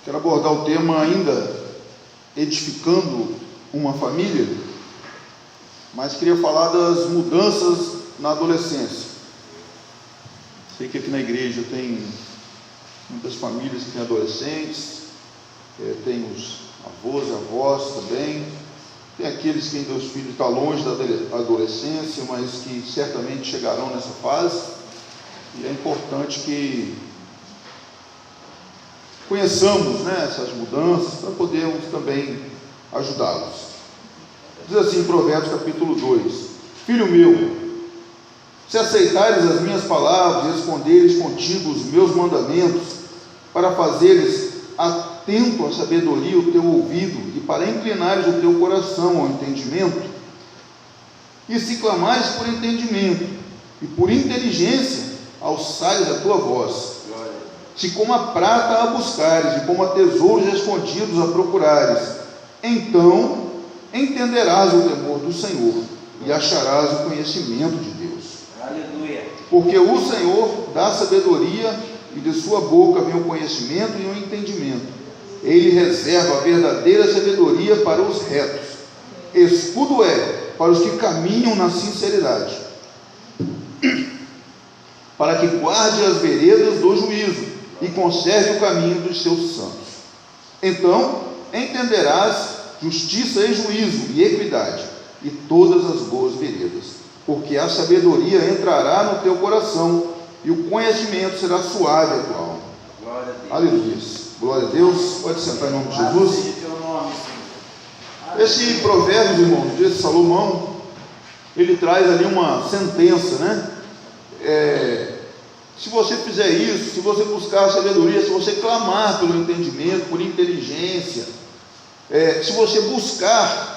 Quero abordar o tema ainda edificando uma família, mas queria falar das mudanças na adolescência. Sei que aqui na igreja tem muitas famílias que têm adolescentes, tem os avós e avós também, tem aqueles que ainda os filhos estão longe da adolescência, mas que certamente chegarão nessa fase, e é importante que conheçamos, essas mudanças para podermos também ajudá-los. Diz assim em Provérbios capítulo 2: Filho meu, se aceitares as minhas palavras e esconderes contigo os meus mandamentos, para fazeres atento à sabedoria o teu ouvido e para inclinares o teu coração ao entendimento, e se clamares por entendimento e por inteligência alçares a tua voz, se como a prata a buscares e como a tesouros escondidos a procurares, então entenderás o temor do Senhor e acharás o conhecimento de Deus. Aleluia. Porque o Senhor dá sabedoria e de sua boca vem o conhecimento e o entendimento. Ele reserva a verdadeira sabedoria para os retos. Escudo é para os que caminham na sinceridade, para que guarde as veredas do juízo e conserve o caminho dos seus santos. Então entenderás justiça e juízo e equidade e todas as boas veredas, porque a sabedoria entrará no teu coração e o conhecimento será suave à tua alma. Glória a Deus. Aleluia. Glória a Deus. Pode sentar em nome de Jesus. Esse Provérbios, irmãos, de Salomão, ele traz ali uma sentença, se você fizer isso, se você buscar a sabedoria, se você clamar pelo entendimento, por inteligência, se você buscar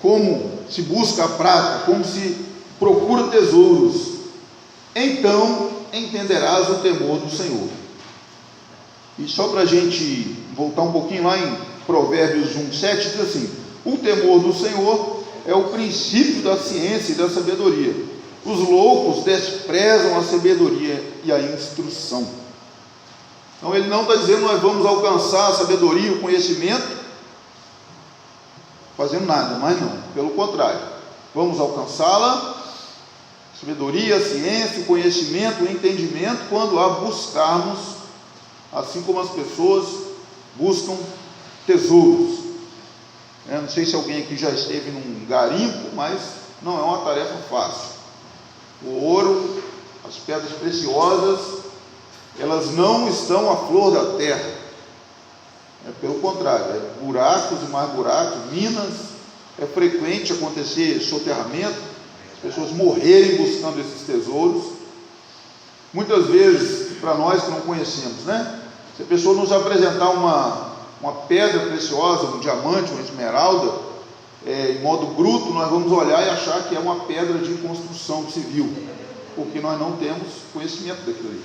como se busca a prata, como se procura tesouros, então entenderás o temor do Senhor. E só para a gente voltar um pouquinho lá em Provérbios 1,7, diz assim: o temor do Senhor é o princípio da ciência e da sabedoria. Os loucos desprezam a sabedoria e a instrução. Então ele não está dizendo nós vamos alcançar a sabedoria e o conhecimento fazendo nada, mas não, pelo contrário, vamos alcançá-la, sabedoria, a ciência, o conhecimento, o entendimento, quando a buscarmos, assim como as pessoas buscam tesouros. Não sei se alguém aqui já esteve num garimpo, mas não é uma tarefa fácil. O ouro, as pedras preciosas, elas não estão à flor da terra. Pelo contrário, buracos e mais buracos, minas, é frequente acontecer soterramento, as pessoas morrerem buscando esses tesouros. Muitas vezes, para nós que não conhecemos, se a pessoa nos apresentar uma pedra preciosa, um diamante, uma esmeralda, em modo bruto, nós vamos olhar e achar que é uma pedra de construção civil, porque nós não temos conhecimento daquilo ali.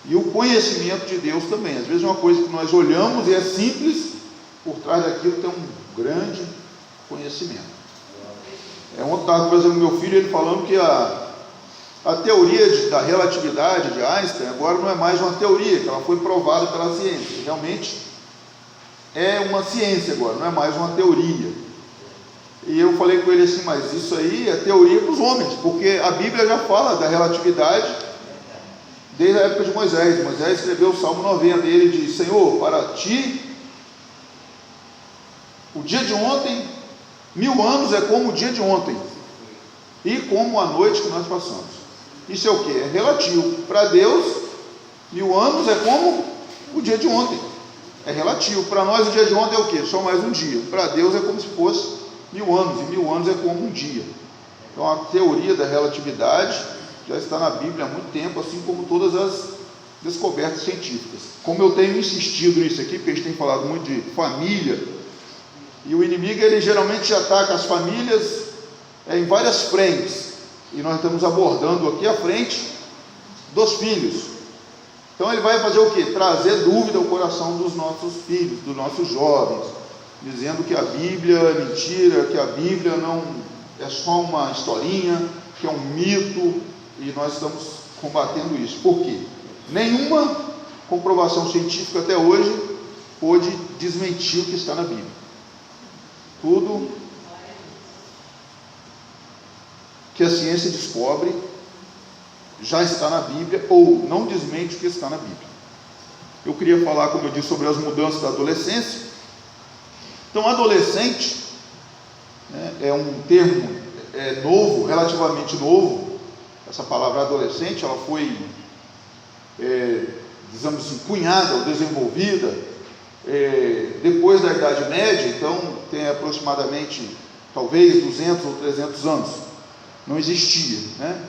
E o conhecimento de Deus também, às vezes é uma coisa que nós olhamos e é simples, por trás daquilo tem um grande conhecimento. Ontem estava, por exemplo, meu filho, ele falando que a teoria da relatividade de Einstein agora não é mais uma teoria, que ela foi provada pela ciência, realmente é uma ciência agora, não é mais uma teoria. E eu falei com ele assim, mas isso aí é teoria para os homens, porque a Bíblia já fala da relatividade desde a época de Moisés. Moisés escreveu o Salmo 90, e ele diz: Senhor, para ti o dia de ontem, 1000 anos é como o dia de ontem, e como a noite que nós passamos. Isso é o que? É relativo. Para Deus, 1000 anos é como o dia de ontem, é relativo. Para nós o dia de ontem é o que? Só mais um dia. Para Deus é como se fosse 1000 anos, e 1000 anos é como um dia. Então a teoria da relatividade já está na Bíblia há muito tempo, assim como todas as descobertas científicas. Como eu tenho insistido nisso aqui, porque a gente tem falado muito de família, e o inimigo ele geralmente ataca as famílias em várias frentes, e nós estamos abordando aqui a frente dos filhos. Então ele vai fazer o que? Trazer dúvida ao coração dos nossos filhos, dos nossos jovens, dizendo que a Bíblia é mentira, que a Bíblia não é só uma historinha, que é um mito, e nós estamos combatendo isso. Por quê? Nenhuma comprovação científica até hoje pôde desmentir o que está na Bíblia. Tudo que a ciência descobre já está na Bíblia, ou não desmente o que está na Bíblia. Eu queria falar, como eu disse, sobre as mudanças da adolescência. Então, adolescente, né, é um termo novo, relativamente novo. Essa palavra adolescente, ela foi, digamos assim, cunhada ou desenvolvida depois da Idade Média. Então, tem aproximadamente, talvez, 200 ou 300 anos. Não existia, né?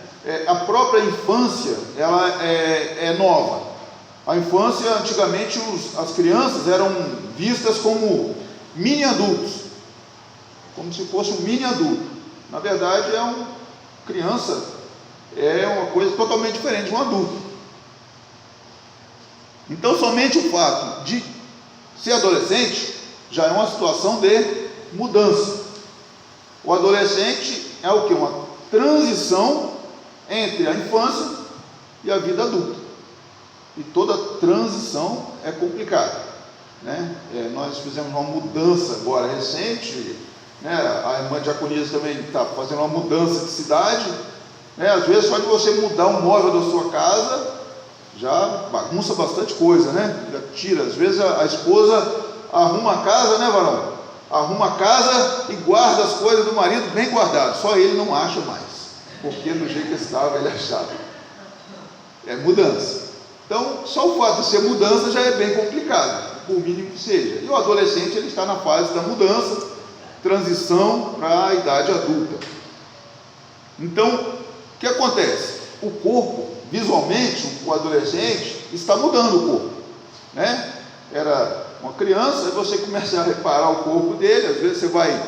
A própria infância, ela é nova. A infância, antigamente, as crianças eram vistas como mini adultos, como se fosse um mini adulto. Na verdade, criança é uma coisa totalmente diferente de um adulto. Então, somente o fato de ser adolescente já é uma situação de mudança. O adolescente é o que? Uma transição entre a infância e a vida adulta. E toda transição é complicada, né? Nós fizemos uma mudança agora recente, né? A irmã Diaconisa também está fazendo uma mudança de cidade, né? Às vezes só de você mudar um móvel da sua casa já bagunça bastante coisa, né? Já tira, às vezes a esposa arruma a casa, né, varão? Arruma a casa e guarda as coisas do marido bem guardadas, só ele não acha mais, porque do jeito que estava ele achava. É mudança. Então, só o fato de ser mudança já é bem complicado, por mínimo que seja. E o adolescente, ele está na fase da mudança, transição para a idade adulta. Então, o que acontece? O corpo, visualmente, o adolescente está mudando o corpo, né? Era uma criança, aí você começa a reparar o corpo dele. Às vezes você vai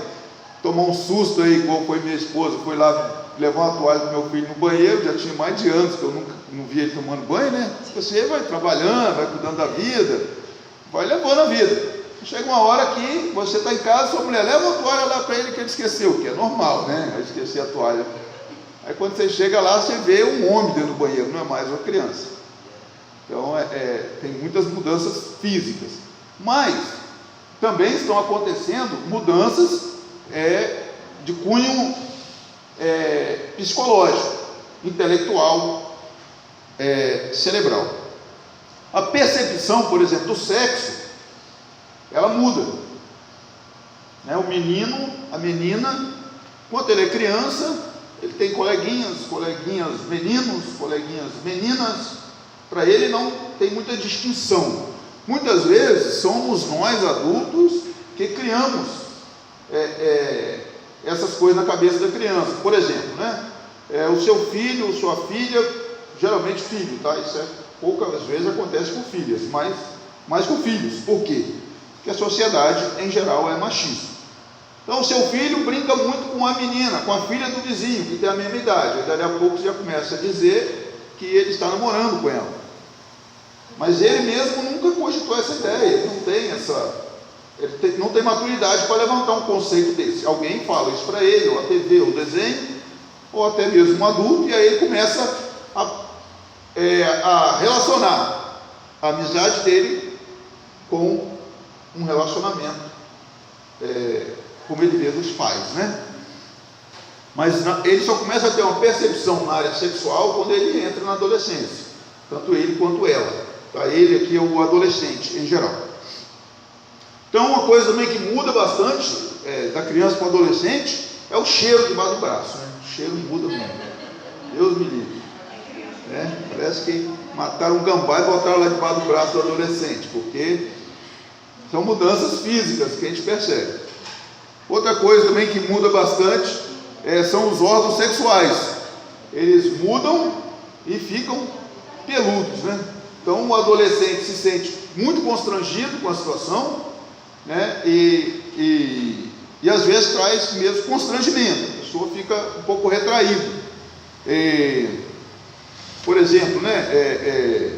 tomar um susto aí, igual foi minha esposa, foi lá levar uma toalha do meu filho no banheiro, já tinha mais de anos que eu nunca não via ele tomando banho, né? Você vai trabalhando, vai cuidando da vida, vai levando a vida. Chega uma hora que você está em casa, sua mulher leva a toalha lá para ele que ele esqueceu, que é normal, né? Vai esquecer a toalha. Aí quando você chega lá, você vê um homem dentro do banheiro, não é mais uma criança. Então tem muitas mudanças físicas, mas também estão acontecendo mudanças de cunho psicológico, intelectual, cerebral. A percepção, por exemplo, do sexo, ela muda, né? O menino, a menina, quando ele é criança, ele tem coleguinhas meninos, coleguinhas meninas. Para ele não tem muita distinção. Muitas vezes somos nós adultos que criamos essas coisas na cabeça da criança. Por exemplo, né? O seu filho, sua filha, geralmente filho, tá? Isso poucas vezes acontece com filhas, mas mais com filhos. Por quê? Porque a sociedade em geral é machista. Então o seu filho brinca muito com a menina, com a filha do vizinho, que tem a mesma idade. Aí dali a pouco já começa a dizer que ele está namorando com ela. Mas ele mesmo nunca cogitou essa ideia, ele não tem maturidade para levantar um conceito desse. Alguém fala isso para ele, ou a TV, ou o desenho, ou até mesmo um adulto, e aí ele começa a relacionar a amizade dele com um relacionamento, como ele vê dos pais, né? Mas ele só começa a ter uma percepção na área sexual quando ele entra na adolescência, tanto ele quanto ela. Tá? Ele aqui é o adolescente em geral. Então, uma coisa também que muda bastante da criança para o adolescente é o cheiro debaixo do braço, né? O cheiro muda muito. Deus me livre. Parece que mataram um gambá e botaram lá debaixo do braço do adolescente, porque são mudanças físicas que a gente percebe. Outra coisa também que muda bastante são os órgãos sexuais. Eles mudam e ficam peludos, né? Então o adolescente se sente muito constrangido com a situação, né? E às vezes traz mesmo constrangimento. A pessoa fica um pouco retraída. Por exemplo, né?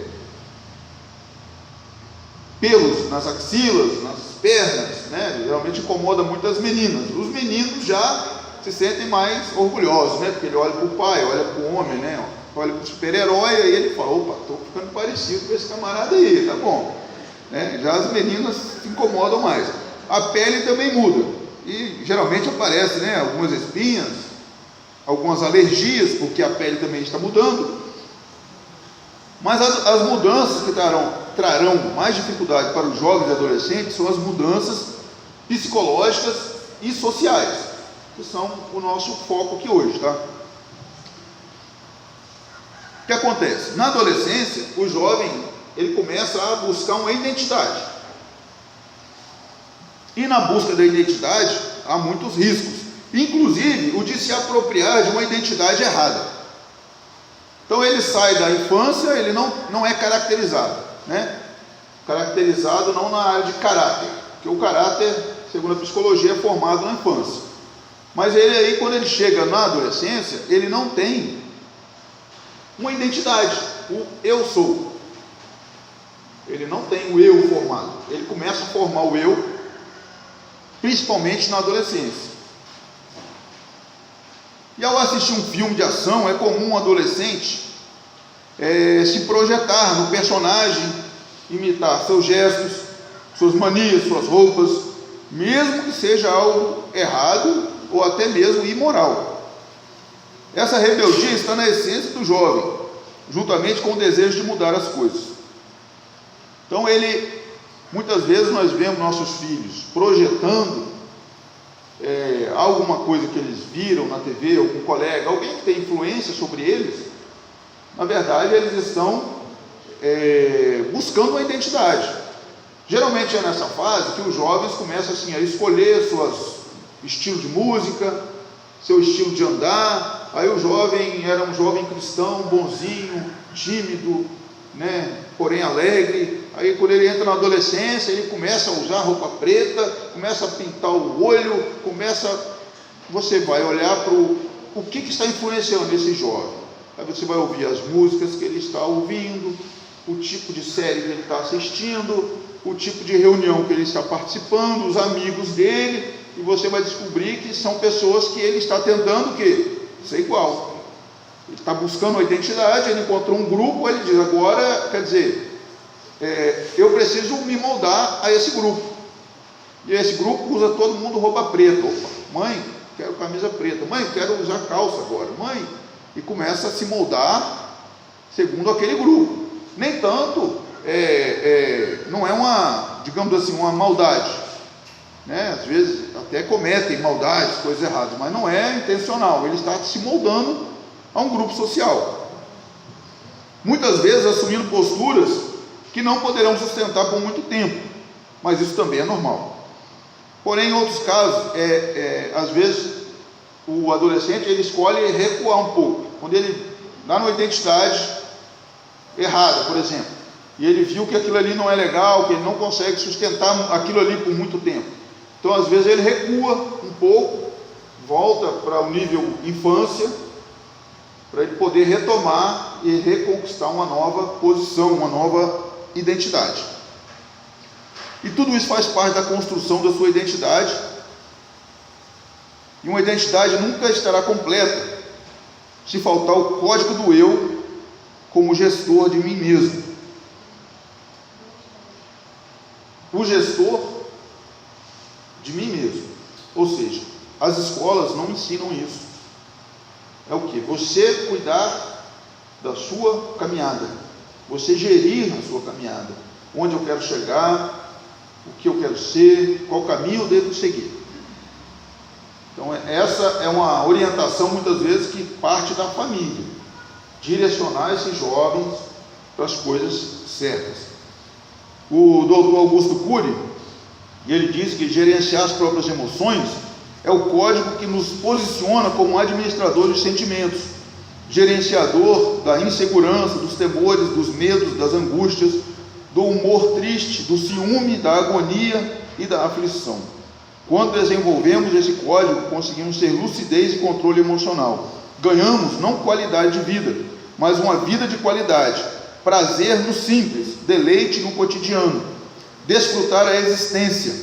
Pelos nas axilas, nas pernas, né? Geralmente incomoda muito as meninas. Os meninos já se sentem mais orgulhosos, né? Porque ele olha para o pai, olha para o homem, né? Olha para o super-herói, aí ele fala: opa, estou ficando parecido com esse camarada aí, tá bom. né? Já as meninas se incomodam mais. A pele também muda, e geralmente aparece, né, algumas espinhas, algumas alergias, porque a pele também está mudando. Mas as mudanças que trarão mais dificuldade para os jovens e adolescentes são as mudanças psicológicas e sociais, que são o nosso foco aqui hoje, tá? O que acontece? Na adolescência, o jovem, ele começa a buscar uma identidade. E na busca da identidade, há muitos riscos, inclusive o de se apropriar de uma identidade errada. Então ele sai da infância, ele não é caracterizado, né? Caracterizado não na área de caráter, porque o caráter, segundo a psicologia, é formado na infância. Mas ele aí, quando ele chega na adolescência, ele não tem uma identidade, o eu sou. Ele não tem o eu formado, ele começa a formar o eu, principalmente na adolescência. E ao assistir um filme de ação, é comum um adolescente se projetar no personagem, imitar seus gestos, suas manias, suas roupas, mesmo que seja algo errado ou até mesmo imoral. Essa rebeldia está na essência do jovem, juntamente com o desejo de mudar as coisas. Então muitas vezes nós vemos nossos filhos projetando alguma coisa que eles viram na TV, algum colega, alguém que tem influência sobre eles. Na verdade, eles estão buscando uma identidade. Geralmente é nessa fase que os jovens começam assim, a escolher seus estilos de música, seu estilo de andar. Aí o jovem era um jovem cristão, bonzinho, tímido, né, porém alegre. Aí quando ele entra na adolescência, ele começa a usar roupa preta, começa a pintar o olho, você vai olhar para o que está influenciando esse jovem. Aí você vai ouvir as músicas que ele está ouvindo, o tipo de série que ele está assistindo, o tipo de reunião que ele está participando, os amigos dele, e você vai descobrir que são pessoas que ele está tentando o quê? Ser igual. Ele está buscando uma identidade, ele encontrou um grupo, ele diz, agora, quer dizer, eu preciso me moldar a esse grupo. E esse grupo usa todo mundo roupa preta. Opa, mãe, quero camisa preta. Mãe, quero usar calça agora. Mãe, e começa a se moldar segundo aquele grupo. Nem tanto, não é uma, digamos assim, uma maldade, né? Às vezes até cometem maldades, coisas erradas, mas não é intencional. Ele está se moldando a um grupo social, muitas vezes assumindo posturas que não poderão sustentar por muito tempo, mas isso também é normal. Porém, em outros casos, às vezes o adolescente ele escolhe recuar um pouco, quando ele dá numa identidade errada, por exemplo, e ele viu que aquilo ali não é legal, que ele não consegue sustentar aquilo ali por muito tempo. Então, às vezes ele recua um pouco, volta para o nível infância, para ele poder retomar e reconquistar uma nova posição, uma nova identidade. E tudo isso faz parte da construção da sua identidade. E uma identidade nunca estará completa se faltar o código do eu como gestor de mim mesmo. O gestor de mim mesmo. Ou seja, as escolas não ensinam isso. É o que? Você cuidar da sua caminhada, você gerir a sua caminhada, onde eu quero chegar, o que eu quero ser, qual caminho eu devo seguir. Então essa é uma orientação muitas vezes que parte da família, direcionar esses jovens para as coisas certas. O doutor Augusto Cury, ele diz que gerenciar as próprias emoções é o código que nos posiciona como administradores de sentimentos, gerenciador da insegurança, dos temores, dos medos, das angústias, do humor triste, do ciúme, da agonia e da aflição. Quando desenvolvemos esse código, conseguimos ter lucidez e controle emocional. Ganhamos não qualidade de vida, mas uma vida de qualidade, prazer no simples, deleite no cotidiano, desfrutar a existência.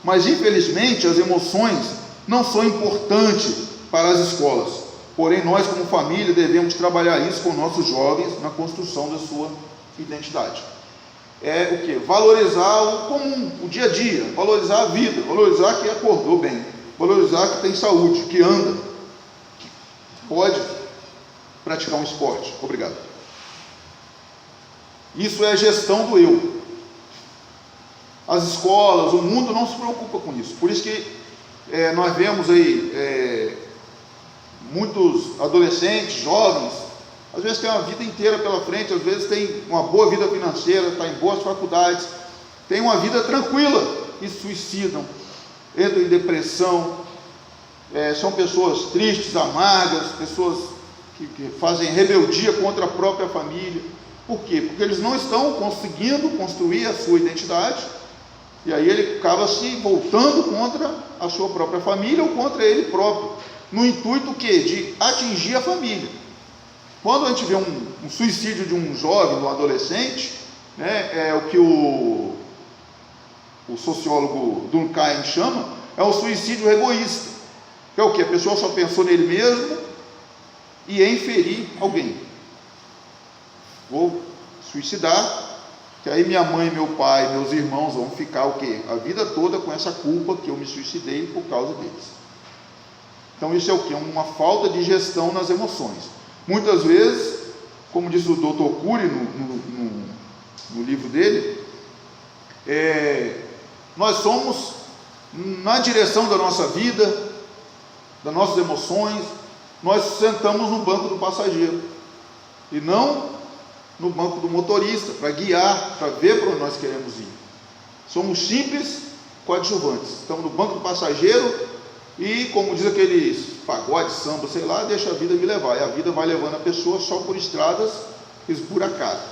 Mas infelizmente as emoções não são importantes para as escolas. Porém, nós como família devemos trabalhar isso com nossos jovens na construção da sua identidade. é o quê? Valorizar o comum, o dia a dia, valorizar a vida, valorizar que acordou bem, valorizar que tem saúde, que anda, que pode praticar um esporte. Obrigado. Isso é gestão do eu. As escolas, o mundo não se preocupa com isso. Por isso que nós vemos aí muitos adolescentes, jovens, às vezes tem uma vida inteira pela frente, às vezes tem uma boa vida financeira, está em boas faculdades, tem uma vida tranquila e suicidam, entram em depressão, são pessoas tristes, amargas, pessoas que fazem rebeldia contra a própria família. Por quê? Porque eles não estão conseguindo construir a sua identidade, e aí ele acaba se voltando contra a sua própria família ou contra ele próprio, no intuito de atingir a família. Quando a gente vê um suicídio de um jovem, de um adolescente, é o que o sociólogo Durkheim chama, é o suicídio egoísta, que é o que? A pessoa só pensou nele mesmo e em ferir alguém. Vou suicidar, que aí minha mãe, meu pai, meus irmãos vão ficar o quê? A vida toda com essa culpa que eu me suicidei por causa deles. Então isso é o quê? Uma falta de gestão nas emoções. Muitas vezes, como diz o Dr. Cury no livro dele, nós somos, na direção da nossa vida, das nossas emoções, nós sentamos no banco do passageiro, e não no banco do motorista, para guiar, para ver para onde nós queremos ir. Somos simples coadjuvantes, estamos no banco do passageiro, e como diz aqueles pagode, samba, sei lá, deixa a vida me levar, e a vida vai levando a pessoa só por estradas esburacadas,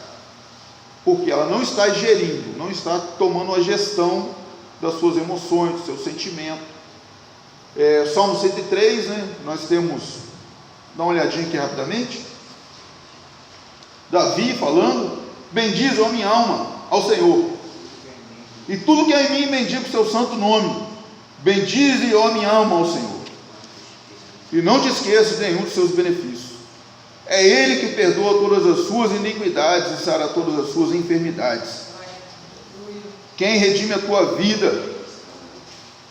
porque ela não está gerindo, não está tomando a gestão das suas emoções, dos seus sentimentos. Salmo 103, nós temos, dá uma olhadinha aqui rapidamente, Davi falando: bendize a minha alma ao Senhor, e tudo que é em mim bendiga o seu santo nome. Bendize, ó minha alma, ao Senhor, e não te esqueças de nenhum dos seus benefícios. É Ele que perdoa todas as suas iniquidades e sara todas as suas enfermidades. Quem redime a tua vida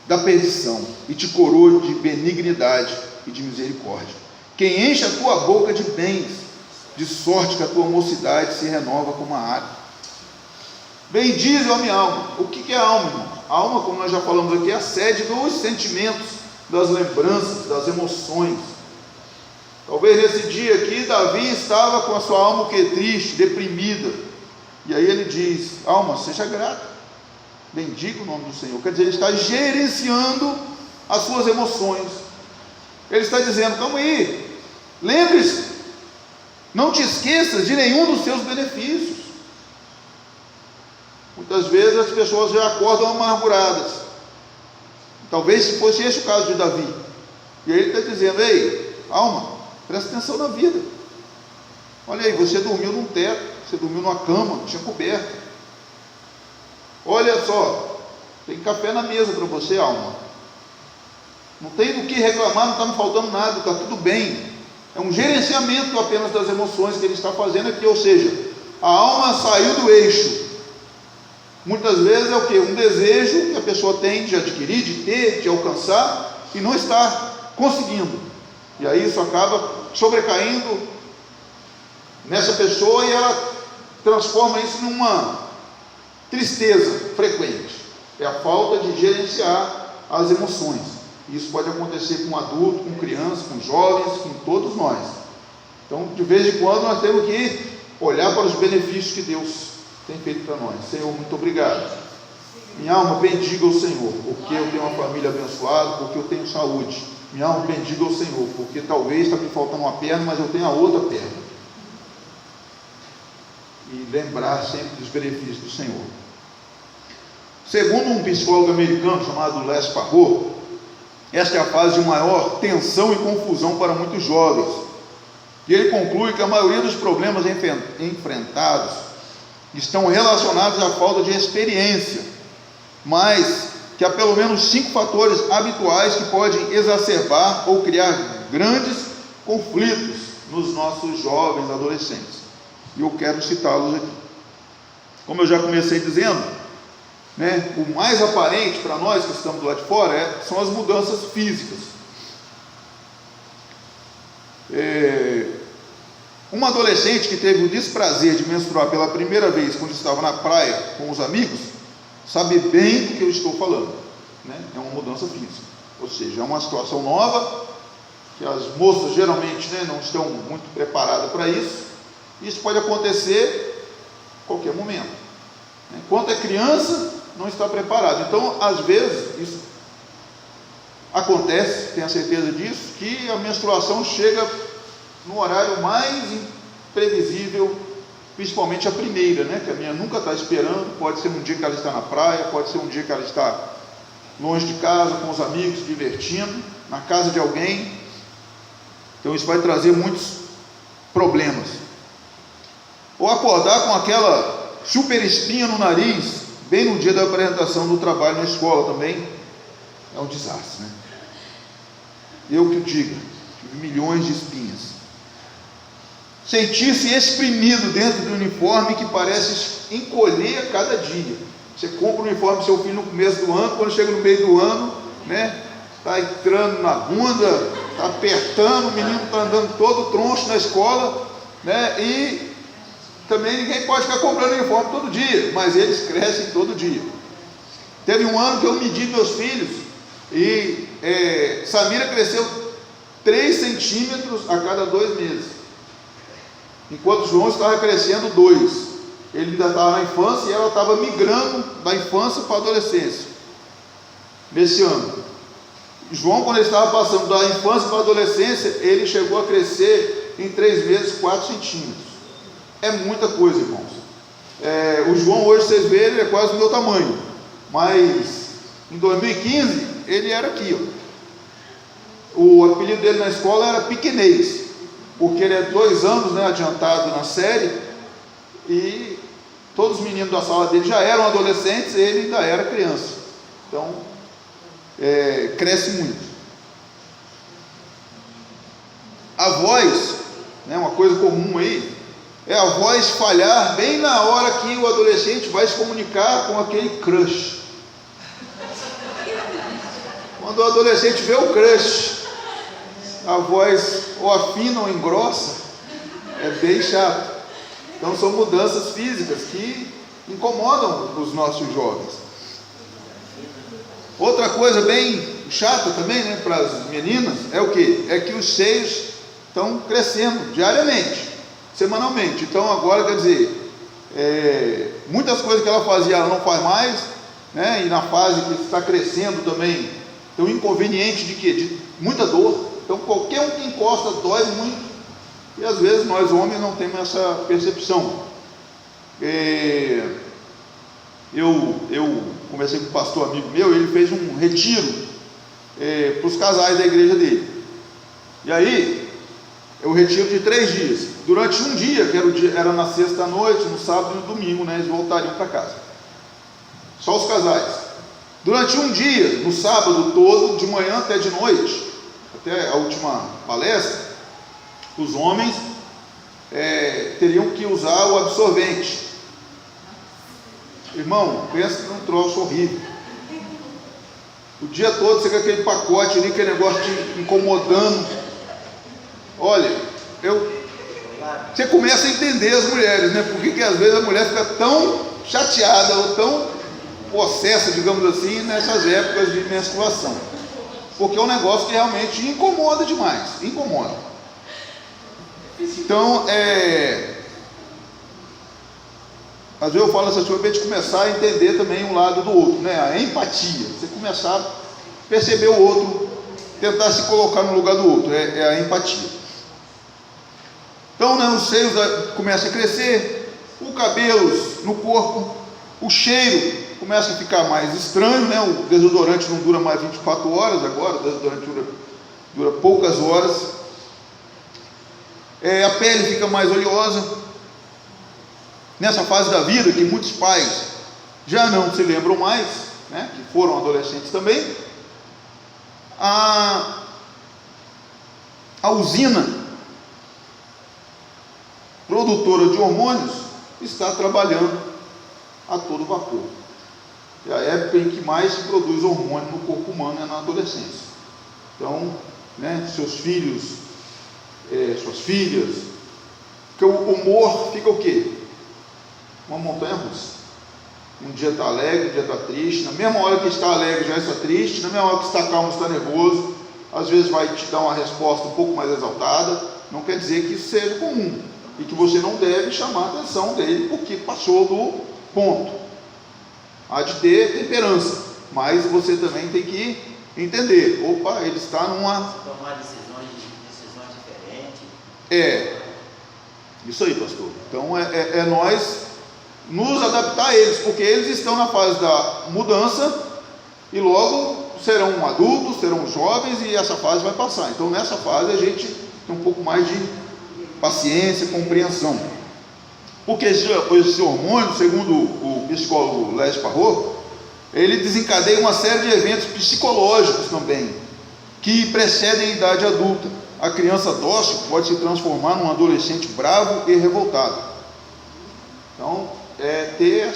da perdição e te coroa de benignidade e de misericórdia. Quem enche a tua boca de bens, de sorte que a tua mocidade se renova como a água. Bendize, ó minha alma. O que é a alma, irmão? A alma, como nós já falamos aqui, é a sede dos sentimentos, das lembranças, das emoções. Talvez nesse dia aqui, Davi estava com a sua alma triste, deprimida, e aí ele diz: alma, seja grata, bendiga o nome do Senhor. Quer dizer, ele está gerenciando as suas emoções. Ele está dizendo: calma aí, lembre-se, não te esqueças de nenhum dos seus benefícios. Muitas vezes as pessoas já acordam amarguradas. Talvez se fosse esse o caso de Davi. E aí ele está dizendo: ei, alma, presta atenção na vida. Olha aí, você dormiu num teto, você dormiu numa cama, não tinha coberta. Olha só, tem café na mesa para você, alma. Não tem do que reclamar, não está me faltando nada, está tudo bem. É um gerenciamento apenas das emoções que ele está fazendo aqui, ou seja, a alma saiu do eixo. Muitas vezes é o que? Um desejo que a pessoa tem de adquirir, de ter, de alcançar, e não está conseguindo. E aí isso acaba sobrecaindo nessa pessoa e ela transforma isso numa tristeza frequente. É a falta de gerenciar as emoções. Isso pode acontecer com adulto, com criança, com jovens, com todos nós. Então, de vez em quando, nós temos que olhar para os benefícios que Deus tem feito para nós. Senhor, muito obrigado. Minha alma bendiga o Senhor, porque eu tenho uma família abençoada, porque eu tenho saúde. Minha alma bendiga o Senhor, porque talvez está me faltando uma perna, mas eu tenho a outra perna. E lembrar sempre dos benefícios do Senhor. Segundo um psicólogo americano chamado Les Parrot, esta é a fase de maior tensão e confusão para muitos jovens. E ele conclui que a maioria dos problemas enfrentados estão relacionados à falta de experiência, mas que há pelo menos 5 fatores habituais que podem exacerbar ou criar grandes conflitos nos nossos jovens adolescentes. E eu quero citá-los aqui. como eu já comecei dizendo, né, o mais aparente para nós que estamos do lado de fora são as mudanças físicas. Uma adolescente que teve o desprazer de menstruar pela primeira vez quando estava na praia com os amigos, sabe bem do que eu estou falando, né? É uma mudança física, ou seja, é uma situação nova, que as moças geralmente, né, não estão muito preparadas para isso. Isso pode acontecer a qualquer momento, né? Enquanto é criança, não está preparado. Então, às vezes, isso acontece, tenho a certeza disso, que a menstruação chega no horário mais imprevisível, principalmente a primeira, né? Que a minha nunca está esperando. Pode ser um dia que ela está na praia, pode ser um dia que ela está longe de casa, com os amigos, se divertindo, na casa de alguém. Então isso vai trazer muitos problemas. Ou acordar com aquela super espinha no nariz, bem no dia da apresentação do trabalho na escola também, é um desastre, né? Eu que o diga, tive milhões de espinhas. Sentir-se exprimido dentro do uniforme que parece encolher a cada dia. Você compra o uniforme do seu filho no começo do ano, quando chega no meio do ano, né, está entrando na bunda, está apertando, o menino está andando todo troncho na escola, né, e também ninguém pode ficar comprando uniforme todo dia, mas eles crescem todo dia. Teve um ano que eu medi meus filhos e Samira cresceu 3 centímetros a cada 2 meses, enquanto João estava crescendo 2. Ele ainda estava na infância e ela estava migrando da infância para a adolescência, nesse ano. João, quando ele estava passando da infância para a adolescência, ele chegou a crescer em 3 meses 4 centímetros. É muita coisa, irmãos. O João hoje, vocês verem, ele é quase do meu tamanho, mas em 2015 ele era aqui, ó. O apelido dele na escola era Piquenês, porque ele é 2 anos, né, adiantado na série, e todos os meninos da sala dele já eram adolescentes, ele ainda era criança. Então cresce muito. A voz, né, uma coisa comum aí, é a voz falhar bem na hora que o adolescente vai se comunicar com aquele crush. Quando o adolescente vê o crush, a voz ou afina ou engrossa, é bem chato. Então são mudanças físicas que incomodam os nossos jovens. Outra coisa bem chata também, né, para as meninas, é o que? É que os seios estão crescendo diariamente, semanalmente. Então agora, quer dizer, muitas coisas que ela fazia, ela não faz mais, né? E na fase que está crescendo também, tem um inconveniente de quê? De muita dor. Então qualquer um que encosta dói muito, e às vezes nós homens não temos essa percepção. Eu conversei com um pastor amigo meu, ele fez um retiro para os casais da igreja dele. E aí, o retiro de 3 dias. Durante um dia, que era na sexta-noite, no sábado e no domingo, né, eles voltariam para casa. Só os casais. Durante um dia, no sábado todo, de manhã até de noite, até a última palestra, os homens teriam que usar o absorvente. Irmão, pensa num troço horrível. O dia todo você com aquele pacote ali, aquele negócio te incomodando. Olha, você começa a entender as mulheres, né? Por que às vezes a mulher fica tão chateada ou tão possessa, digamos assim, nessas épocas de menstruação? Porque é um negócio que realmente incomoda demais, incomoda. Então, às vezes eu falo essas coisas para a gente começar a entender também um lado do outro, né? A empatia, você começar a perceber o outro, tentar se colocar no lugar do outro, é a empatia. Então, né, os seios começam a crescer, o cabelo no corpo, o cheiro começa a ficar mais estranho, né? O desodorante não dura mais 24 horas agora, o desodorante dura poucas horas. A pele fica mais oleosa. Nessa fase da vida que muitos pais já não se lembram mais, né, que foram adolescentes também, a usina produtora de hormônios está trabalhando a todo vapor. É a época em que mais se produz hormônio no corpo humano é na adolescência. Então, né, seus filhos, suas filhas, porque o humor fica o quê? Uma montanha russa. Um dia está alegre, um dia está triste, na mesma hora que está alegre já está triste, na mesma hora que está calmo está nervoso, às vezes vai te dar uma resposta um pouco mais exaltada. Não quer dizer que isso seja comum, e que você não deve chamar a atenção dele porque passou do ponto. Há de ter temperança, mas você também tem que entender, opa, ele está numa... Tomar decisões diferentes. Isso aí, pastor. Então é nós nos adaptar a eles, porque eles estão na fase da mudança e logo serão adultos, serão jovens e essa fase vai passar. Então nessa fase a gente tem um pouco mais de paciência, compreensão. Porque esse hormônio, segundo o psicólogo Les Parrot, ele desencadeia uma série de eventos psicológicos também, que precedem a idade adulta. A criança dócil pode se transformar num adolescente bravo e revoltado. Então, ter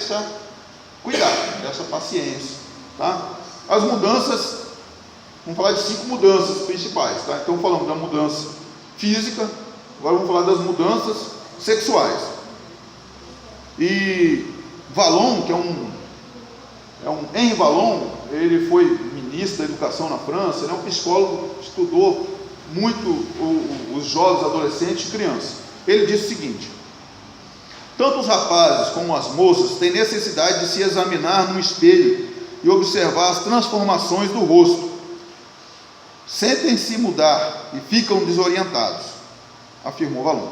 cuidado, essa paciência, tá? As mudanças, vamos falar de 5 mudanças principais, tá? Então falamos da mudança física, agora vamos falar das mudanças sexuais. E Vallon, que Henri Vallon, ele foi ministro da educação na França, ele é um psicólogo que estudou muito os jovens, adolescentes e crianças. Ele disse o seguinte: tanto os rapazes como as moças têm necessidade de se examinar no espelho e observar as transformações do rosto. Sentem-se mudar e ficam desorientados, afirmou Vallon.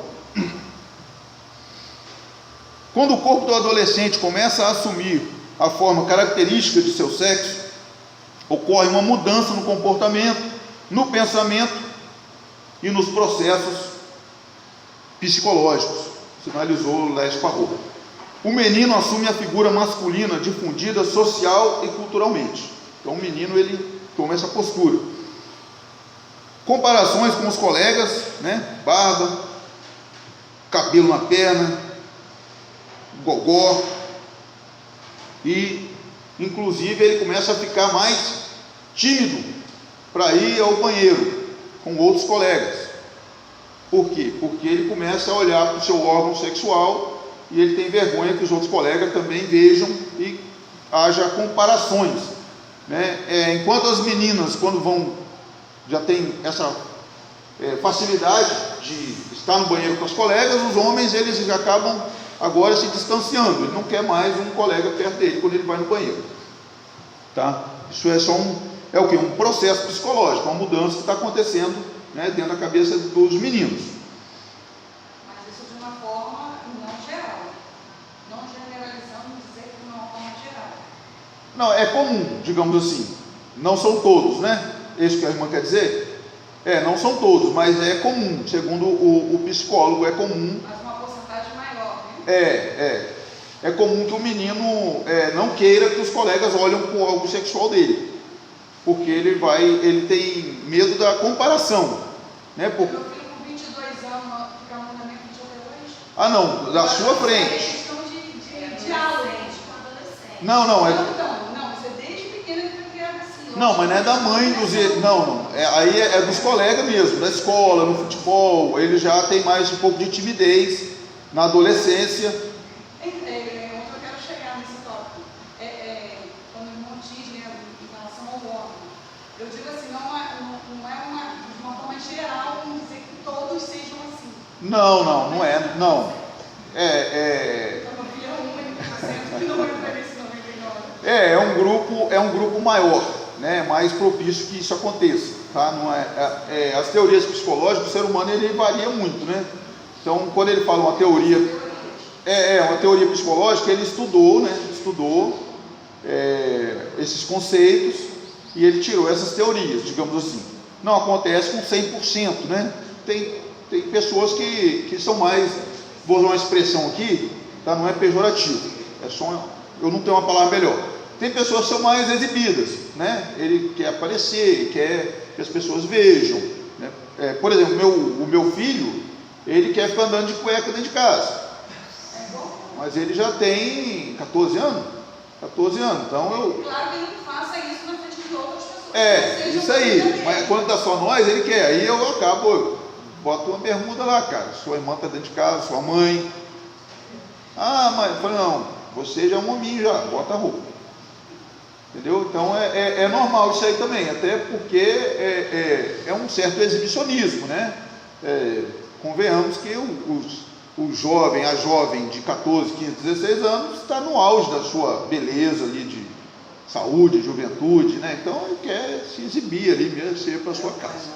Quando o corpo do adolescente começa a assumir a forma característica de seu sexo, ocorre uma mudança no comportamento, no pensamento e nos processos psicológicos, sinalizou Les Parrot. O menino assume a figura masculina difundida social e culturalmente. Então o menino, ele toma essa postura. Comparações com os colegas, né? Barba, cabelo na perna, gogó, e inclusive ele começa a ficar mais tímido para ir ao banheiro com outros colegas. Por quê? Porque ele começa a olhar para o seu órgão sexual e ele tem vergonha que os outros colegas também vejam e haja comparações, né? Enquanto as meninas, quando vão, já tem essa facilidade de estar no banheiro com os colegas, os homens, eles já acabam agora se distanciando, ele não quer mais um colega perto dele quando ele vai no banheiro, tá? Isso é só o que? Um processo psicológico, uma mudança que está acontecendo, né, dentro da cabeça dos meninos. Mas isso de uma forma não geral, não generalizando, dizer que de uma forma geral. Não, é comum, digamos assim, não são todos, né? Isso que a irmã quer dizer? Não são todos, mas é comum, segundo o psicólogo, é comum. Mas uma porcentagem maior, né? É comum que o menino não queira que os colegas olhem para o órgão sexual dele, porque ele tem medo da comparação, né? Meu filho com 22 anos fica no mandamento de até hoje. Ah, não, da sua frente. É questão de aula. Não, Não, isso é desde pequeno ele foi criado assim. Não, mas não é da mãe dos... Não. Aí é dos colegas mesmo, da escola, no futebol. Ele já tem mais um pouco de timidez na adolescência. Onde eu quero chegar nesse tópico? Quando o irmão diz, né, em relação ao órgão, eu digo assim, não é de uma forma geral, vamos dizer que todos sejam assim. Não é. Não. Então, meu filho é 1% que não é esse 99%. É um grupo maior, né, mais propício que isso aconteça, tá? Não as teorias psicológicas, o ser humano ele varia muito, né? Então, quando ele fala uma teoria, uma teoria psicológica, ele estudou esses conceitos e ele tirou essas teorias, digamos assim. Não acontece com 100%, né? Tem pessoas que são mais, vou usar uma expressão aqui, tá? Não é pejorativo, eu não tenho uma palavra melhor. Tem pessoas que são mais exibidas, né? Ele quer aparecer, quer que as pessoas vejam, né? Por exemplo, o meu filho, ele quer ficar andando de cueca dentro de casa. mas ele já tem 14 anos. 14 anos, então eu... Claro que ele não faça isso na frente de outras pessoas. Isso aí, mas quando tá só nós, ele quer. Aí eu acabo, boto uma bermuda lá, cara. Sua irmã tá dentro de casa, sua mãe. Ah, mas eu falei, não, você já é um hominho já, bota a roupa. Entendeu? Então é normal isso aí também, até porque é um certo exibicionismo, né? Convenhamos que o jovem, a jovem de 14, 15, 16 anos está no auge da sua beleza ali de saúde, juventude, né? Então ele quer se exibir ali mesmo, ser para sua casa.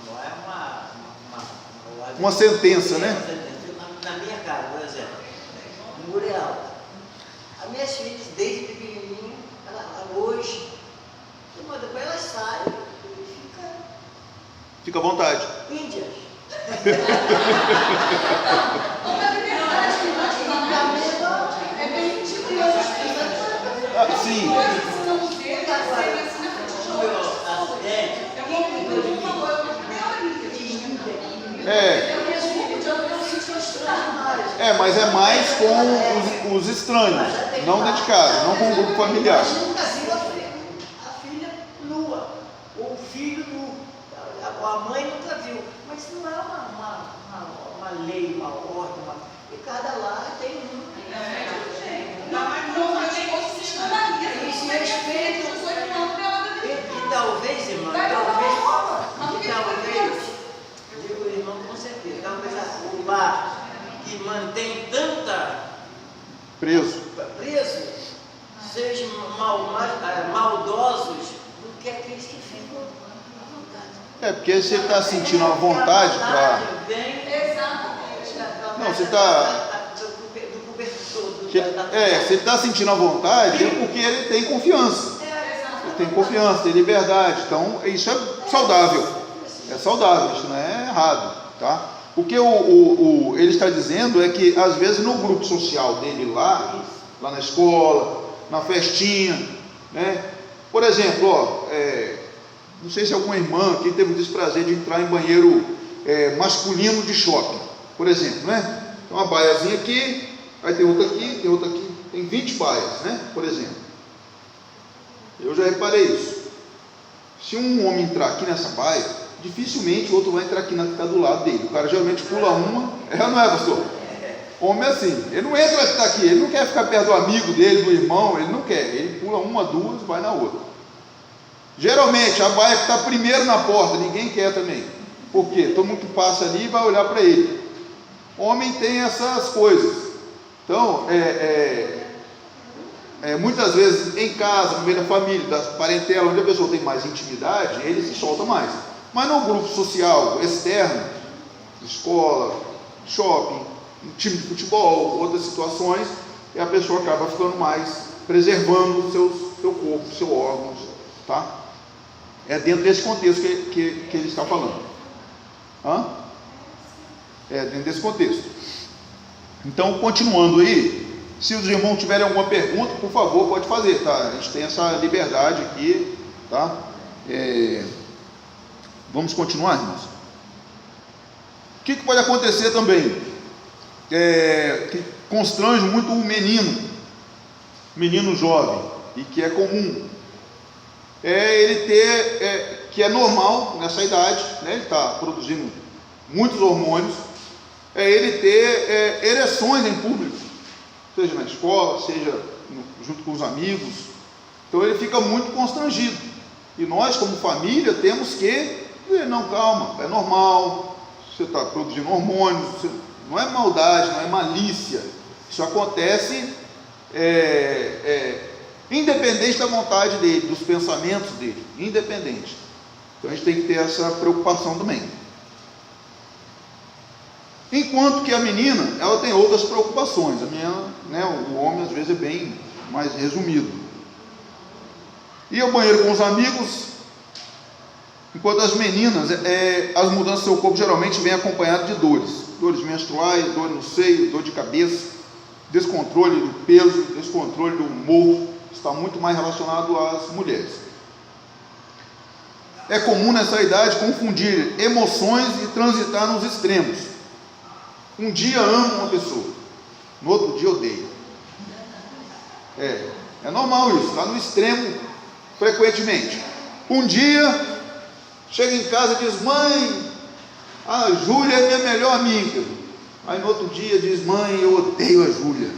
Não é uma sentença, né? Na minha casa, por exemplo, o muro é alto. As minhas filhas, desde pequenininho, hoje, depois elas saem e fica à vontade. Índias. É permitido que nós sim. Mas é mais com os estranhos, não dentro de casa, não com o grupo familiar. Mas nunca viu a filha nua, ou o filho nu. A mãe nunca viu. Mas isso não é uma lei, uma ordem. E cada lar tem um. E talvez, irmã, digo irmão com certeza, talvez o lar que mantém tanta preso sejam maldosos do que aqueles que ficam à vontade. Porque você está sentindo a vontade para... Não, você está... Se ele está sentindo a vontade, é porque ele tem confiança. Ele tem confiança, tem liberdade. Então, isso é saudável. É saudável, isso não é errado, tá? O que ele está dizendo é que, às vezes, no grupo social dele lá na escola, na festinha, né? Por exemplo, não sei se alguma irmã aqui teve o desprazer de entrar em banheiro masculino de shopping, por exemplo, né? Tem uma baiazinha aqui, aí tem outra aqui, tem 20 baias, né? Por exemplo. Eu já reparei isso. Se um homem entrar aqui nessa baia, dificilmente o outro vai entrar aqui na que está do lado dele. O cara geralmente pula uma, não é, pastor? Homem é assim, ele não entra na que está aqui, ele não quer ficar perto do amigo dele, do irmão, ele não quer, ele pula uma, duas, vai na outra. Geralmente a baia que está primeiro na porta, ninguém quer também. Por quê? Todo mundo passa ali e vai olhar para ele. Homem tem essas coisas. Então, muitas vezes em casa, no meio da família, da parentela, onde a pessoa tem mais intimidade, ele se solta mais. Mas no grupo social externo, escola, shopping, time de futebol, outras situações, a pessoa acaba ficando mais preservando seu corpo, seus órgãos, tá? É dentro desse contexto que ele está falando. É dentro desse contexto. Então, continuando aí, se os irmãos tiverem alguma pergunta, por favor, pode fazer, tá? A gente tem essa liberdade aqui, tá? Vamos continuar, irmãos? O que pode acontecer também? Que constrange muito o menino jovem, e que é comum, ele ter, que é normal nessa idade, né? Ele está produzindo muitos hormônios, ele ter ereções em público, seja na escola, seja junto com os amigos. Então ele fica muito constrangido, e nós como família temos que dizer, não, calma, é normal, você está produzindo hormônios, não é maldade, não é malícia, isso acontece independente da vontade dele, dos pensamentos dele, independente. Então a gente tem que ter essa preocupação também. Enquanto que a menina, ela tem outras preocupações. O homem às vezes é bem mais resumido. Ir ao banheiro com os amigos, enquanto as meninas, as mudanças do seu corpo geralmente vêm acompanhadas de dores menstruais, dor no seio, dor de cabeça, descontrole do peso, descontrole do humor, está muito mais relacionado às mulheres. É comum nessa idade confundir emoções e transitar nos extremos. Um dia amo uma pessoa, no outro dia odeia. É normal isso, está no extremo frequentemente. Um dia chega em casa e diz: mãe, a Júlia é minha melhor amiga. Aí no outro dia diz: mãe, eu odeio a Júlia,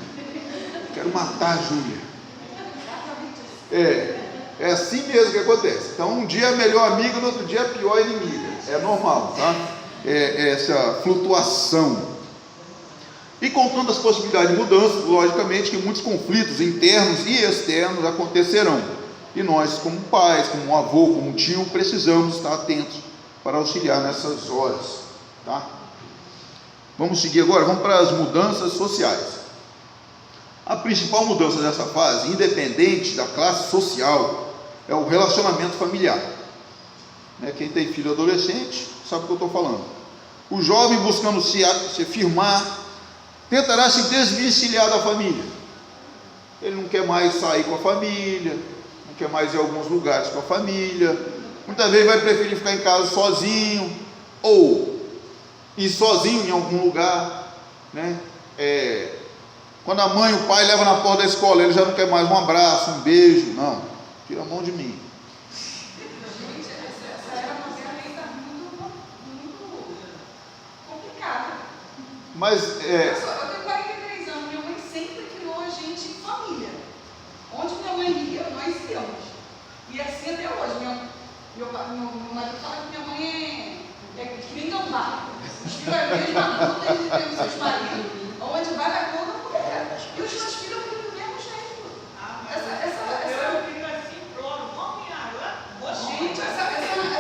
quero matar a Júlia. É assim mesmo que acontece. Então um dia é melhor amiga, no outro dia é pior inimiga. É normal, tá? Essa flutuação. E com tantas possibilidades de mudança, logicamente que muitos conflitos internos e externos acontecerão. E nós, como pais, como um avô, como um tio, precisamos estar atentos para auxiliar nessas horas, tá? Vamos seguir agora, vamos para as mudanças sociais. A principal mudança dessa fase, independente da classe social, é o relacionamento familiar. Quem tem filho adolescente sabe o que eu estou falando. O jovem, buscando se firmar, tentará se desvencilhar da família. Ele não quer mais sair com a família, não quer mais ir a alguns lugares com a família, muitas vezes vai preferir ficar em casa sozinho, ou ir sozinho em algum lugar, né? Quando a mãe e o pai levam na porta da escola, ele já não quer mais um abraço, um beijo, não, tira a mão de mim. Gente, essa era uma ferramenta muito complicada. Mas Eu tenho 43 anos, minha mãe sempre criou a gente em família. Onde minha mãe ia, nós íamos. E assim até hoje. Meu marido fala que minha mãe é que nem gambá. Os filhos é mesmo adultos, eles têm seus maridos. Onde vai na conta, mulher. E os meus filhos eu do mesmo jeito. Eu fico assim, pronto, vamos me água. Gente, essa rotina,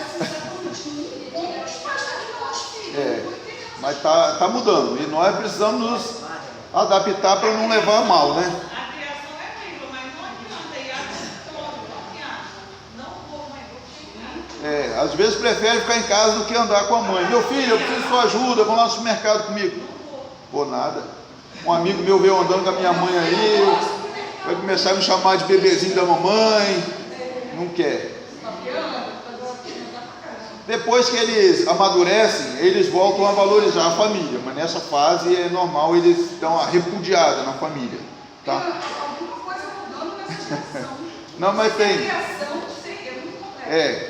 como os pais criam os filhos. mas está mudando, e nós precisamos nos adaptar para não levar a mal, né? A criação é mesmo, mas não adianta ir não vou, mãe, vou chegar. Às vezes prefere ficar em casa do que andar com a mãe. Meu filho, eu preciso de sua ajuda, vamos lá no supermercado comigo. Pô, nada. Um amigo meu veio andando com a minha mãe aí, vai começar a me chamar de bebezinho da mamãe. Não quer. Depois que eles amadurecem, eles voltam a valorizar a família, mas nessa fase é normal eles dão uma repudiada na família, tá? Alguma coisa mudando nessa geração. Não, mas tem. Criação, é muito complexo.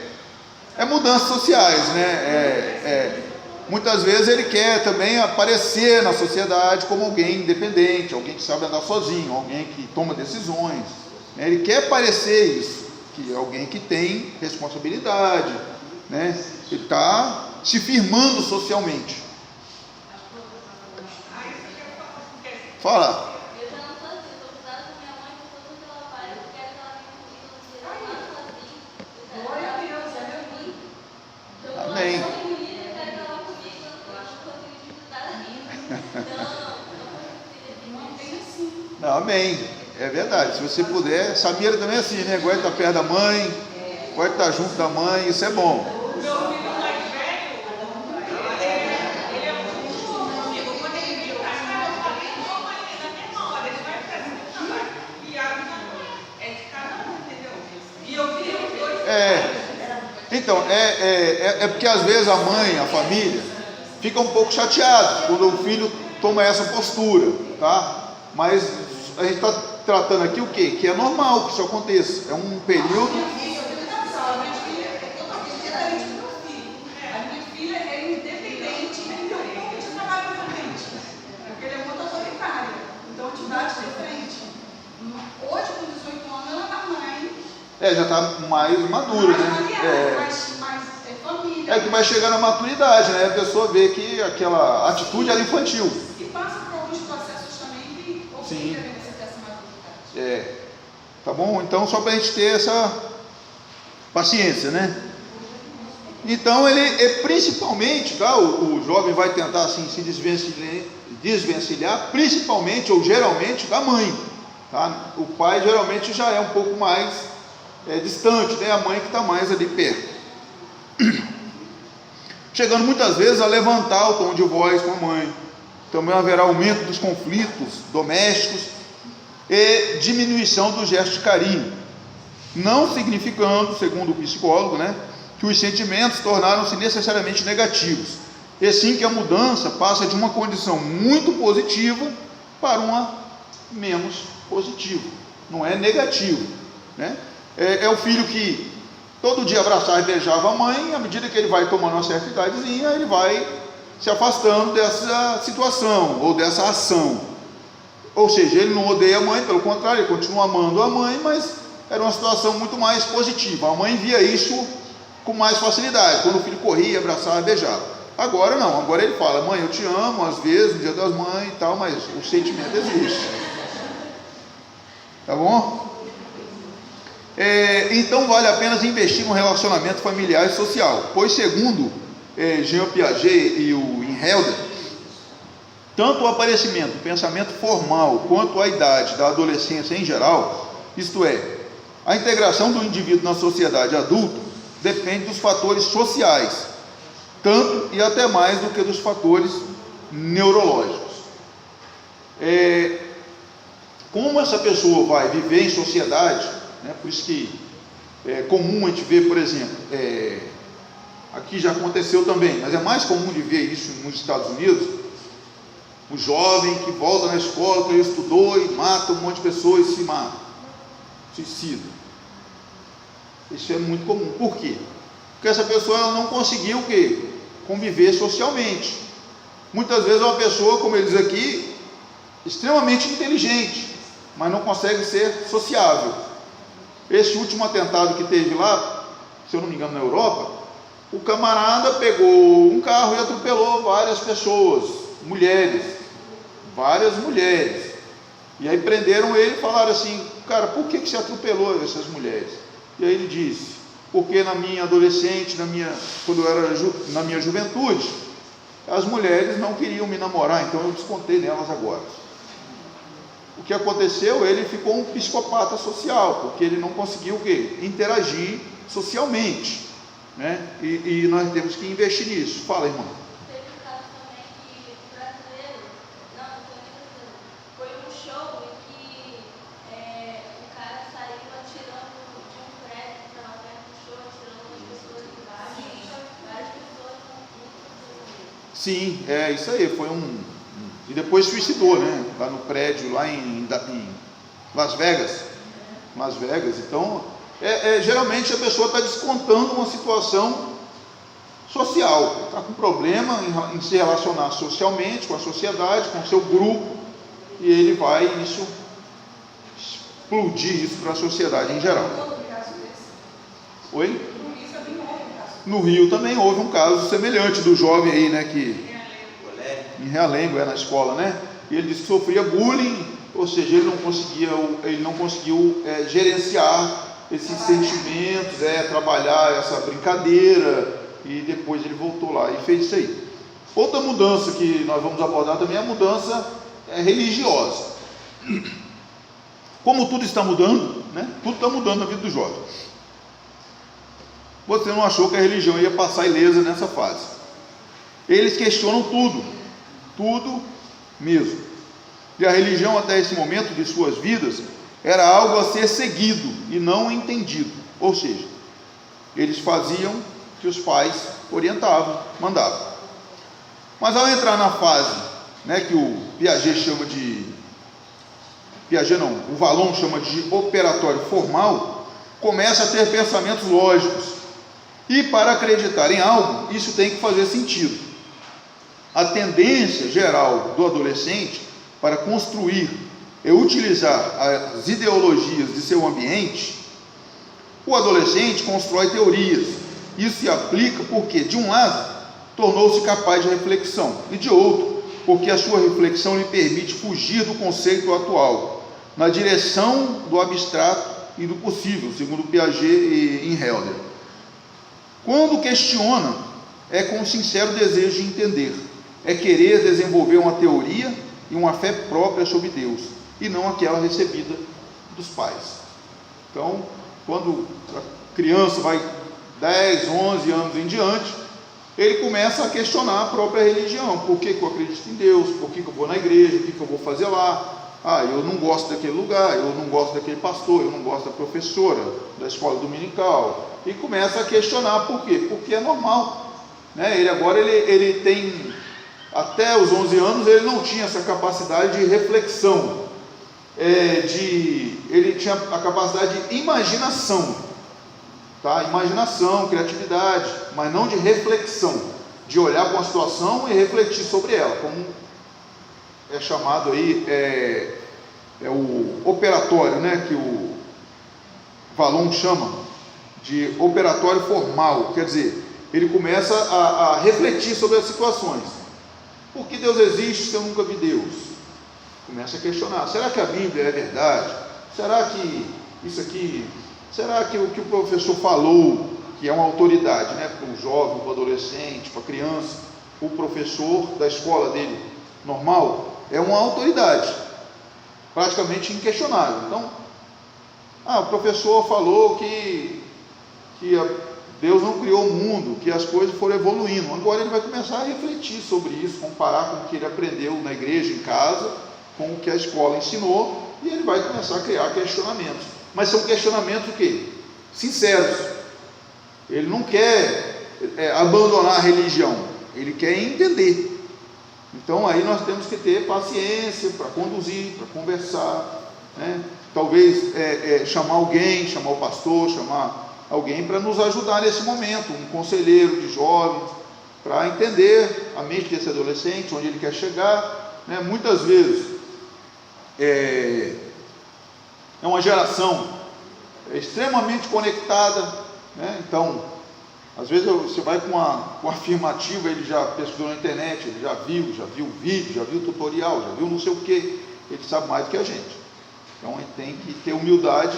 É mudanças sociais, né? Muitas vezes ele quer também aparecer na sociedade como alguém independente, alguém que sabe andar sozinho, alguém que toma decisões, né? Ele quer parecer isso, que é alguém que tem responsabilidade, né? Ele está se firmando socialmente. Fala. Eu já não sou assim, eu estou cuidando da minha mãe por tudo que ela faz. Eu quero que ela venha comigo, não Glória a Deus, aleluia. Amém. Eu quero que ela vá comigo, eu não consigo disputar ainda. Não tem assim. Não, amém. É verdade. Se você puder, Samira também é assim, né? Gosta de estar perto da mãe, gosta de estar junto da mãe, isso é bom. O meu filho mais velho, ele é muito amigo. Quando ele viu a cara, eu falei, não, mãe, na mesma hora, ele vai fazer o trabalho. E a minha mãe é de cada um, entendeu? E eu vi os dois. Então, é porque às vezes a mãe, a família, fica um pouco chateada quando o filho toma essa postura, tá? Mas a gente está tratando aqui o quê? Que é normal que isso aconteça. É um período. A minha filha é totalmente diferente do meu filho. A minha filha é independente e tem um pouco de trabalho na frente. Porque ele é muito autoritário. Então, atividade diferente. Hoje, com 18 anos, ela está mais. Já está mais madura, né? Mais família. É que vai chegar na maturidade, né? A pessoa vê que aquela atitude era infantil. E passa por alguns processos também que auxiliam nessa maturidade. Tá bom? Então, só para a gente ter essa paciência, né? Então, ele principalmente, tá? O jovem vai tentar assim, se desvencilhar, principalmente ou geralmente da mãe, tá? O pai geralmente já é um pouco mais distante, né? A mãe que está mais ali perto. Chegando muitas vezes a levantar o tom de voz com a mãe. Também haverá aumento dos conflitos domésticos e diminuição do gesto de carinho, não significando, segundo o psicólogo, né, que os sentimentos tornaram-se necessariamente negativos, e sim que a mudança passa de uma condição muito positiva para uma menos positiva, não é negativo, né? É o filho que todo dia abraçava e beijava a mãe, à medida que ele vai tomando uma certa idadezinha, ele vai se afastando dessa situação ou dessa ação. Ou seja, ele não odeia a mãe, pelo contrário, ele continua amando a mãe, mas era uma situação muito mais positiva. A mãe via isso com mais facilidade, quando o filho corria, abraçava e beijava. Agora não, agora ele fala: mãe, eu te amo, às vezes, no dia das mães e tal, mas o sentimento existe. Tá bom? Então vale a pena investir no relacionamento familiar e social, pois segundo Jean Piaget e o Inhelder, tanto o aparecimento do pensamento formal quanto a idade da adolescência em geral, isto é, a integração do indivíduo na sociedade adulta, depende dos fatores sociais, tanto e até mais do que dos fatores neurológicos. Como essa pessoa vai viver em sociedade, né, por isso que é comum a gente ver, por exemplo, aqui já aconteceu também, mas é mais comum de ver isso nos Estados Unidos, o jovem que volta na escola, que ele estudou e mata um monte de pessoas e se mata, suicida. Isso é muito comum. Por quê? Porque essa pessoa ela não conseguiu o quê? Conviver socialmente. Muitas vezes é uma pessoa, como ele diz aqui, extremamente inteligente, mas não consegue ser sociável. Esse último atentado que teve lá, se eu não me engano na Europa, o camarada pegou um carro e atropelou várias pessoas, várias mulheres, e aí prenderam ele e falaram assim: cara, por que você atropelou essas mulheres? E aí ele disse: porque na minha adolescente, quando eu era na minha juventude, as mulheres não queriam me namorar, então eu descontei nelas agora. O que aconteceu? Ele ficou um psicopata social, porque ele não conseguiu o quê? Interagir socialmente, né? E nós temos que investir nisso. Fala, irmão. Teve um caso também que o brasileiro, não foi nem brasileiro, foi um show em que o cara saiu atirando de um prédio que estava perto do show, atirando umas pessoas embaixo, várias pessoas muito. Sim, isso aí, foi e depois suicidou, né? Lá no prédio, lá em Las Vegas. Então, geralmente a pessoa está descontando uma situação social, está com problema em se relacionar socialmente, com a sociedade, com o seu grupo, e ele vai explodir isso para a sociedade em geral. Oi? No Rio também houve um caso semelhante do jovem aí, né, que em Realengo, na escola, né? E ele disse que sofria bullying, ou seja, ele não conseguiu gerenciar esses sentimentos, trabalhar essa brincadeira, e depois ele voltou lá e fez isso aí. Outra mudança que nós vamos abordar também é a mudança religiosa. Como tudo está mudando, né? Tudo está mudando na vida do jovem. Você não achou que a religião ia passar ilesa nessa fase? Eles questionam tudo mesmo. E a religião até esse momento de suas vidas era algo a ser seguido e não entendido. Ou seja, eles faziam o que os pais orientavam, mandavam. Mas ao entrar na fase, né, que o Piaget chama de... o Vallon chama de operatório formal, começa a ter pensamentos lógicos. E para acreditar em algo, isso tem que fazer sentido. A tendência geral do adolescente para construir e utilizar as ideologias de seu ambiente, o adolescente constrói teorias. Isso se aplica porque, de um lado, tornou-se capaz de reflexão, e de outro, porque a sua reflexão lhe permite fugir do conceito atual, na direção do abstrato e do possível, segundo Piaget e Inhelder. Quando questiona, é com sincero desejo de entender, é querer desenvolver uma teoria e uma fé própria sobre Deus, e não aquela recebida dos pais. Então, quando a criança vai 10, 11 anos em diante, ele começa a questionar a própria religião. Por que eu acredito em Deus? Por que eu vou na igreja? O que eu vou fazer lá? Eu não gosto daquele lugar, eu não gosto daquele pastor, eu não gosto da professora da escola dominical. E começa a questionar por quê? Porque é normal, né? Ele agora ele tem até os 11 anos ele não tinha essa capacidade de reflexão, ele tinha a capacidade de imaginação, tá? Imaginação, criatividade, mas não de reflexão, de olhar para uma situação e refletir sobre ela, como é chamado aí, o operatório, né, que o Valon chama de operatório formal, quer dizer, ele começa a refletir sobre as situações. Por que Deus existe se eu nunca vi Deus? Começa a questionar, será que a Bíblia é verdade? Será que isso aqui, será que o que o professor falou, que é uma autoridade, né, para o jovem, para o adolescente, para a criança, o professor da escola dele, normal, é uma autoridade, praticamente inquestionável. Então, o professor falou que Deus não criou o mundo, que as coisas foram evoluindo. Agora ele vai começar a refletir sobre isso, comparar com o que ele aprendeu na igreja, em casa, com o que a escola ensinou, e ele vai começar a criar questionamentos. Mas são questionamentos o quê? Sinceros. Ele não quer abandonar a religião, ele quer entender. Então aí nós temos que ter paciência para conduzir, para conversar, né? Talvez chamar alguém, chamar o pastor, chamar alguém para nos ajudar nesse momento, um conselheiro de jovens, para entender a mente desse adolescente, onde ele quer chegar, né? Muitas vezes é uma geração extremamente conectada, né? Então, às vezes você vai com uma afirmativa, ele já pesquisou na internet, ele já viu vídeo, já viu tutorial, já viu não sei o que, ele sabe mais do que a gente. Então, ele tem que ter humildade